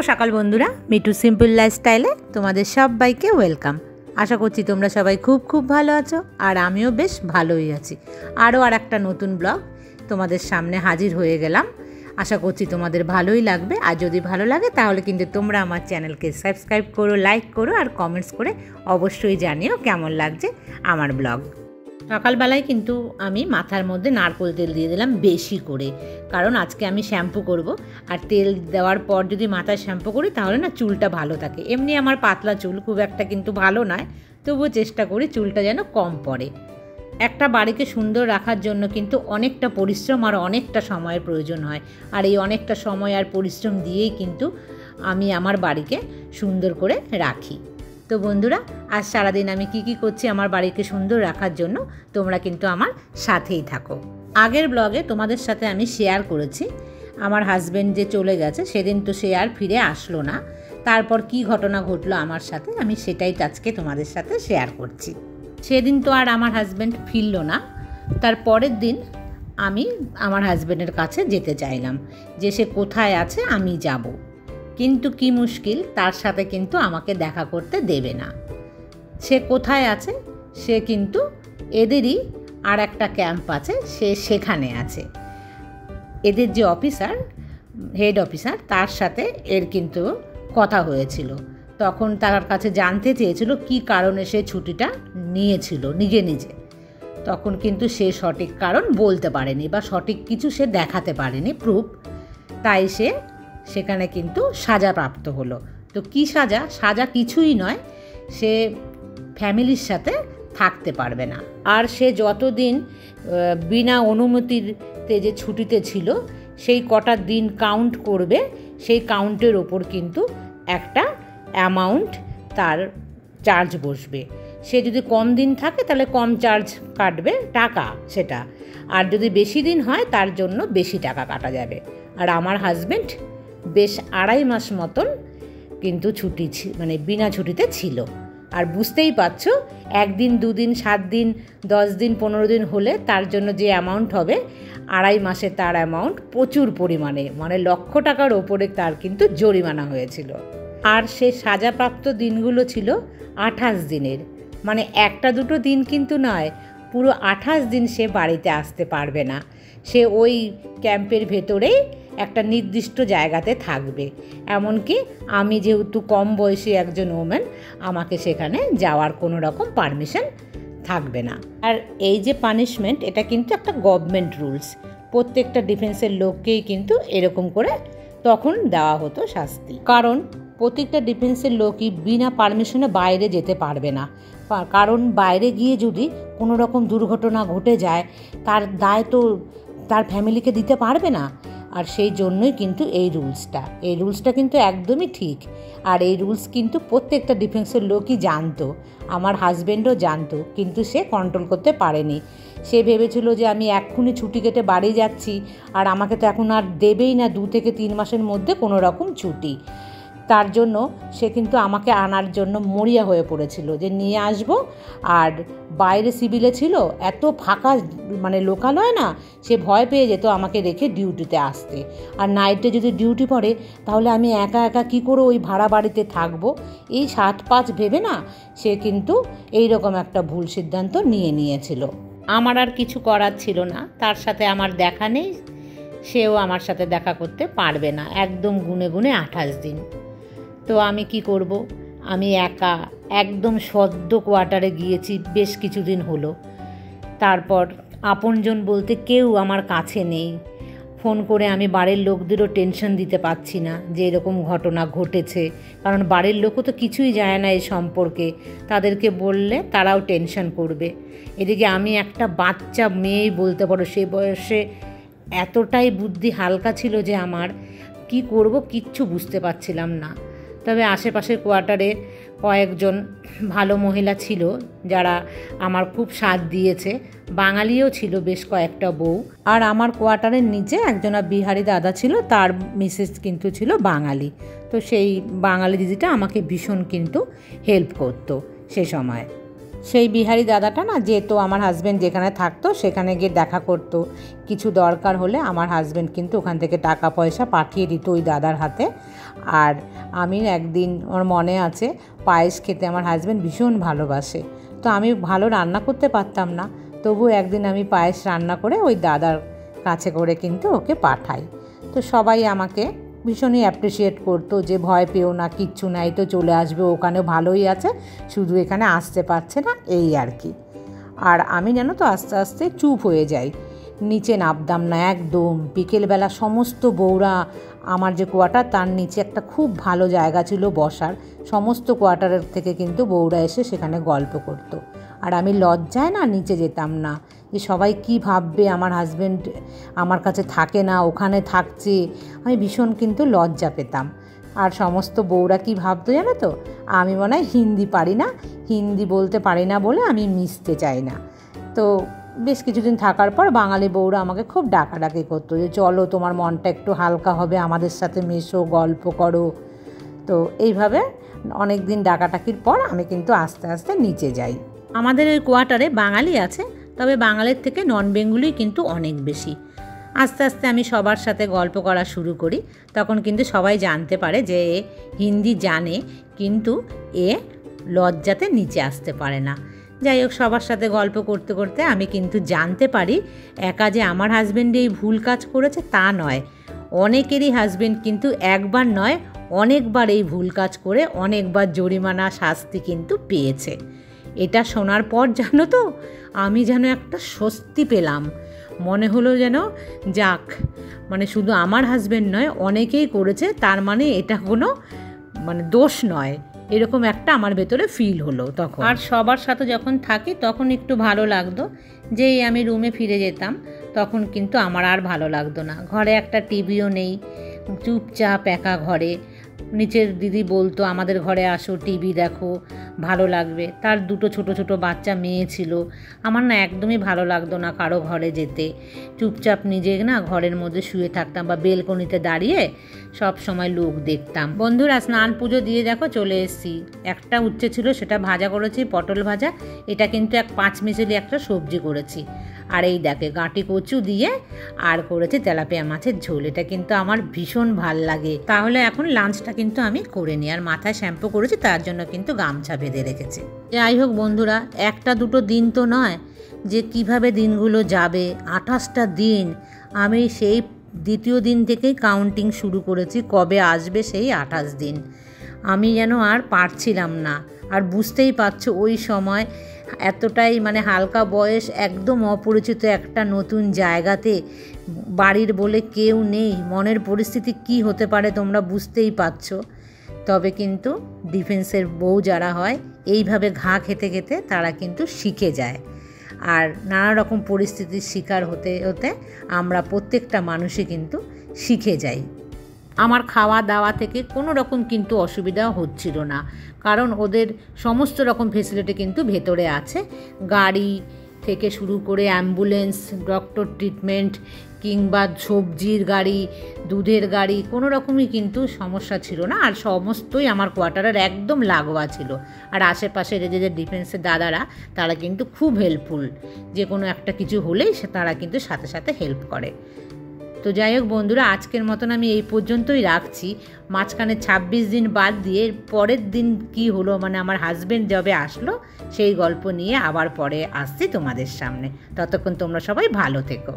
সকাল বন্ধুরা, মিঠু সিম্পল লাইফস্টাইলে তোমাদের সবাইকে ওয়েলকাম। আশা করছি তোমরা সবাই খুব খুব ভালো আছো, আর আমিও বেশ ভালোই আছি। আরও একটা নতুন ব্লগ তোমাদের সামনে হাজির হয়ে গেলাম। আশা করছি তোমাদের ভালোই লাগবে, আর যদি ভালো লাগে তাহলে কিন্তু তোমরা আমার চ্যানেলকে সাবস্ক্রাইব করো, লাইক করো, আর কমেন্টস করে অবশ্যই জানিও কেমন লাগছে আমার ব্লগ। সকালবেলায় কিন্তু আমি মাথার মধ্যে নারকেল তেল দিয়ে দিলাম বেশি করে, কারণ আজকে আমি শ্যাম্পু করব। আর তেল দেওয়ার পর যদি মাথায় শ্যাম্পু করি তাহলে না চুলটা ভালো থাকে। এমনি আমার পাতলা চুল, খুব একটা কিন্তু ভালো নয়, তবুও চেষ্টা করি চুলটা যেন কম পড়ে। একটা বাড়িকে সুন্দর রাখার জন্য কিন্তু অনেকটা পরিশ্রম আর অনেকটা সময়ের প্রয়োজন হয়, আর এই অনেকটা সময় আর পরিশ্রম দিয়েই কিন্তু আমি আমার বাড়িকে সুন্দর করে রাখি। তো বন্ধুরা, আজ সারাদিন আমি কি করছি আমার বাড়িকে সুন্দর রাখার জন্য তোমরা কিন্তু আমার সাথেই থাকো। আগের ব্লগে তোমাদের সাথে আমি শেয়ার করেছি আমার হাজব্যান্ড যে চলে গেছে, সেদিন তো সে আর ফিরে আসলো না। তারপর কি ঘটনা ঘটলো আমার সাথে আমি সেটাই আজকে তোমাদের সাথে শেয়ার করছি। সেদিন তো আর আমার হাজব্যান্ড ফিরল না। তার পরের দিন আমি আমার হাজব্যান্ডের কাছে যেতে চাইলাম যে সে কোথায় আছে আমি যাব, কিন্তু কি মুশকিল, তার সাথে কিন্তু আমাকে দেখা করতে দেবে না। সে কোথায় আছে, সে কিন্তু এদেরই আর একটা ক্যাম্প আছে, সে সেখানে আছে। এদের যে অফিসার, হেড অফিসার, তার সাথে এর কিন্তু কথা হয়েছিল। তখন তার কাছে জানতে চেয়েছিল কি কারণে সে ছুটিটা নিয়েছিল নিজে। তখন কিন্তু সে সঠিক কারণ বলতে পারেনি, বা সঠিক কিছু সে দেখাতে পারেনি প্রুফ। তাই সে সেখানে কিন্তু সাজাপ্রাপ্ত হলো। তো কি সাজা কিছুই নয়, সে ফ্যামিলির সাথে থাকতে পারবে না। আর সে যতদিন বিনা অনুমতিতে যে ছুটিতে ছিল সেই কটা দিন কাউন্ট করবে, সেই কাউন্টের ওপর কিন্তু একটা অ্যামাউন্ট তার চার্জ বসবে। সে যদি কম দিন থাকে তাহলে কম চার্জ কাটবে টাকা সেটা, আর যদি বেশি দিন হয় তার জন্য বেশি টাকা কাটা যাবে। আর আমার হাজব্যান্ড বেশ 2.5 মাস মতন কিন্তু ছুটি মানে বিনা ছুটিতে ছিল। আর বুঝতেই পারছো, 1 দিন 2 দিন 7 দিন 10 দিন 15 দিন হলে তার জন্য যে অ্যামাউন্ট হবে, 2.5 মাসে তার অ্যামাউন্ট প্রচুর পরিমাণে, মানে লক্ষ টাকার ওপরে তার কিন্তু জরিমানা হয়েছিল। আর সে সাজাপ্রাপ্ত দিনগুলো ছিল 28 দিনের, মানে 1-2 দিন কিন্তু নয়, পুরো 28 দিন সে বাড়িতে আসতে পারবে না। সে ওই ক্যাম্পের ভেতরেই একটা নির্দিষ্ট জায়গাতে থাকবে। এমনকি আমি যেহেতু কম বয়সী একজন ওমেন, আমাকে সেখানে যাওয়ার কোনো রকম পারমিশন থাকবে না। আর এই যে পানিশমেন্ট, এটা কিন্তু একটা গভর্নমেন্ট রুলস। প্রত্যেকটা ডিফেন্সের লোককেই কিন্তু এরকম করে তখন দেওয়া হতো শাস্তি, কারণ প্রত্যেকটা ডিফেন্সের লোকই বিনা পারমিশনে বাইরে যেতে পারবে না। কারণ বাইরে গিয়ে যদি কোনো রকম দুর্ঘটনা ঘটে যায়, তার দায় তো তার ফ্যামিলিকে দিতে পারবে না। আর সেই জন্যই কিন্তু এই রুলসটা কিন্তু একদমই ঠিক। আর এই রুলস কিন্তু প্রত্যেকটা ডিফেন্সের লোকই জানতো, আমার হাজব্যান্ডও জানতো, কিন্তু সে কন্ট্রোল করতে পারেনি। সে ভেবেছিল যে আমি এক্ষুনি ছুটি কেটে বাড়ি যাচ্ছি, আর আমাকে তো এখন আর দেবেই না 2 থেকে 3 মাসের মধ্যে কোনো রকম ছুটি। তার জন্য সে কিন্তু আমাকে আনার জন্য মরিয়া হয়ে পড়েছিল যে নিয়ে আসব। আর বাইরে সিভিলে ছিল, এত ফাঁকা মানে লোকালয় না, সে ভয় পেয়ে যেত আমাকে রেখে ডিউটিতে আসতে। আর নাইটে যদি ডিউটি পড়ে তাহলে আমি একা কী করে ওই ভাড়া বাড়িতে থাকবো, এই 7-5 ভেবে না সে কিন্তু এইরকম একটা ভুল সিদ্ধান্ত নিয়েছিল। আমার আর কিছু করার ছিল না, তার সাথে আমার দেখা নেই, সেও আমার সাথে দেখা করতে পারবে না। একদম গুনে 28 দিন। তো আমি কি করব, আমি একা একদম সদ্য কোয়ার্টারে গিয়েছি, বেশ কিছুদিন হলো। তারপর আপনজন বলতে কেউ আমার কাছে নেই। ফোন করে আমি বাড়ির লোকদেরও টেনশন দিতে পারছি না যে এরকম ঘটনা ঘটেছে, কারণ বাড়ির লোকও তো কিছুই জানে না এই সম্পর্কে। তাদেরকে বললে তারাও টেনশন করবে। এদিকে আমি একটা বাচ্চা মেয়েই বলতে পারো, সে বয়সে এতটাই বুদ্ধি হালকা ছিল যে আমার কি করব কিচ্ছু বুঝতে পারছিলাম না। তবে আশেপাশের কোয়ার্টারে কয়েকজন ভালো মহিলা ছিল যারা আমার খুব সাথ দিয়েছে। বাঙালিও ছিল বেশ কয়েকটা বউ। আর আমার কোয়ার্টারের নিচে একজনা বিহারি দাদা ছিল, তার মিসেস কিন্তু ছিল বাঙালি। তো সেই বাঙালি দিদিটা আমাকে ভীষণ কিন্তু হেল্প করতো সে সময়। সেই বিহারি দাদাটা না যেত আমার হাজব্যান্ড যেখানে থাকতো সেখানে গিয়ে দেখা করতো, কিছু দরকার হলে আমার হাজব্যান্ড কিন্তু ওখান থেকে টাকা পয়সা পাঠিয়ে দিত ওই দাদার হাতে। আর আমি একদিন আমার মনে আছে পায়েস খেতে আমার হাজব্যান্ড ভীষণ ভালোবাসে, তো আমি ভালো রান্না করতে পারতাম না, তবু একদিন আমি পায়েস রান্না করে ওই দাদার কাছে করে কিন্তু ওকে পাঠাই। তো সবাই আমাকে ভীষণই অ্যাপ্রিসিয়েট করতো যে ভয় পেও না, কিচ্ছু নাই, তো চলে আসবে, ওখানে ভালোই আছে, শুধু এখানে আসতে পারছে না, এই আর কি। আর আমি জানো তো আস্তে আস্তে চুপ হয়ে যাই, নিচে নামতাম না একদম। বিকেলবেলা সমস্ত বউরা, আমার যে কোয়ার্টার তার নিচে একটা খুব ভালো জায়গা ছিল বসার, সমস্ত কোয়ার্টারের থেকে কিন্তু বউরা এসে সেখানে গল্প করতো। আর আমি লজ্জায় না নিচে যেতাম না, যে সবাই কি ভাববে আমার হাজব্যান্ড আমার কাছে থাকে না, ওখানে থাকছে, আমি ভীষণ কিন্তু লজ্জা পেতাম। আর সমস্ত বউরা কি ভাবতো জানো তো, আমি মনে হয় হিন্দি পারি না, হিন্দি বলতে পারি না বলে আমি মিশতে চাই না। তো বেশ কিছুদিন থাকার পর বাঙালি বউরা আমাকে খুব ডাকাডাকি করতো যে চলো তোমার মনটা একটু হালকা হবে, আমাদের সাথে মেশো, গল্প করো। তো এইভাবে অনেক দিন ডাকাডাকির পর আমি কিন্তু আস্তে আস্তে নিচে যাই। আমাদের ওই কোয়ার্টারে বাঙালি আছে, তবে বাঙালির থেকে নন বেঙ্গলি কিন্তু অনেক বেশি। আস্তে আস্তে আমি সবার সাথে গল্প করা শুরু করি, তখন কিন্তু সবাই জানতে পারে যে হিন্দি জানে, কিন্তু এ লজ্জাতে নিচে আসতে পারে না। যাই হোক, সবার সাথে গল্প করতে করতে আমি কিন্তু জানতে পারি একা যে আমার হাজব্যান্ড এই ভুল কাজ করেছে তা নয়, অনেকেরই হাজব্যান্ড কিন্তু একবার নয় অনেকবার এই ভুল কাজ করে অনেকবার জরিমানা শাস্তি কিন্তু পেয়েছে। এটা শোনার পর জানো তো আমি যেন একটা স্বস্তি পেলাম, মনে হলো যেন যাক, মানে শুধু আমার হাজব্যান্ড নয় অনেকেই করেছে, তার মানে এটা কোনো দোষ নয়, এরকম একটা আমার ভেতরে ফিল হলো তখন। আর সবার সাথে যখন থাকি তখন একটু ভালো লাগতো, যেই আমি রুমে ফিরে যেতাম তখন কিন্তু আমার আর ভালো লাগতো না। ঘরে একটা টিভিও নেই, চুপচাপ একা ঘরে। নিচের দিদি বলতো আমাদের ঘরে আসো, টিভি দেখো, ভালো লাগবে। তার দুটো ছোট ছোট বাচ্চা মেয়ে ছিল, আমার না একদমই ভালো লাগতো না কারো ঘরে যেতে। চুপচাপ নিজে না ঘরের মধ্যে শুয়ে থাকতাম বা বেলকনিতে দাঁড়িয়ে সব সময় লোক দেখতাম। বন্ধুরা, স্নান পুজো দিয়ে দেখো চলে এসেছি। একটা উচ্ছে ছিল, সেটা ভাজা করেছি, পটল ভাজা। এটা কিন্তু এক 5 মিশালি একটা সবজি করেছি। আর এই দেখে গাঁটি কচু দিয়ে আর করেছি তেলাপিয়া মাছের ঝোল। এটা কিন্তু আমার ভীষণ ভাল লাগে। তাহলে এখন লাঞ্চটা কিন্তু আমি করে নিই। আর মাথায় শ্যাম্পু করেছি, তার জন্য কিন্তু গামছা বেঁধে রেখেছি। যাই হোক বন্ধুরা, একটা দুটো দিন তো নয় যে কিভাবে দিনগুলো যাবে। 28টা দিন, আমি সেই দ্বিতীয় দিন থেকেই কাউন্টিং শুরু করেছি কবে আসবে সেই 28 দিন। আমি যেন আর পারছিলাম না। আর বুঝতেই পারছো ওই সময় এতটাই হালকা বয়স, একদম অপরিচিত একটা নতুন জায়গাতে, বাড়ির বলে কেউ নেই, মনের পরিস্থিতি কি হতে পারে তোমরা বুঝতেই পারছো। তবে কিন্তু ডিফেন্সের বউ যারা হয় এইভাবে ঘা খেতে খেতে তারা কিন্তু শিখে যায়। আর নানা রকম পরিস্থিতির শিকার হতে হতে আমরা প্রত্যেকটা মানুষই কিন্তু শিখে যাই। আমার খাওয়া দাওয়া থেকে কোনো রকম কিন্তু অসুবিধা হচ্ছিল না, কারণ ওদের সমস্ত রকম ফেসিলিটি কিন্তু ভেতরে আছে। গাড়ি থেকে শুরু করে অ্যাম্বুলেন্স, ডক্টর ট্রিটমেন্ট, কিংবা সবজির গাড়ি, দুধের গাড়ি, কোনো রকমই কিন্তু সমস্যা ছিল না। আর সমস্তই আমার কোয়ার্টারের একদম লাগোয়া ছিল। আর আশেপাশের যে ডিফেন্সের দাদারা, তারা কিন্তু খুব হেল্পফুল, যে কোনো একটা কিছু হলেই তারা কিন্তু সাথে সাথে হেল্প করে। তো যাই হোক বন্ধুরা, আজকের মতন আমি এই পর্যন্তই রাখছি। মাঝখানে 26 দিন বাদ দিয়ে পরের দিন কি হলো, আমার হাজব্যান্ড যবে আসলো সেই গল্প নিয়ে আবার পরে আসছি তোমাদের সামনে। ততক্ষণ তোমরা সবাই ভালো থেকো।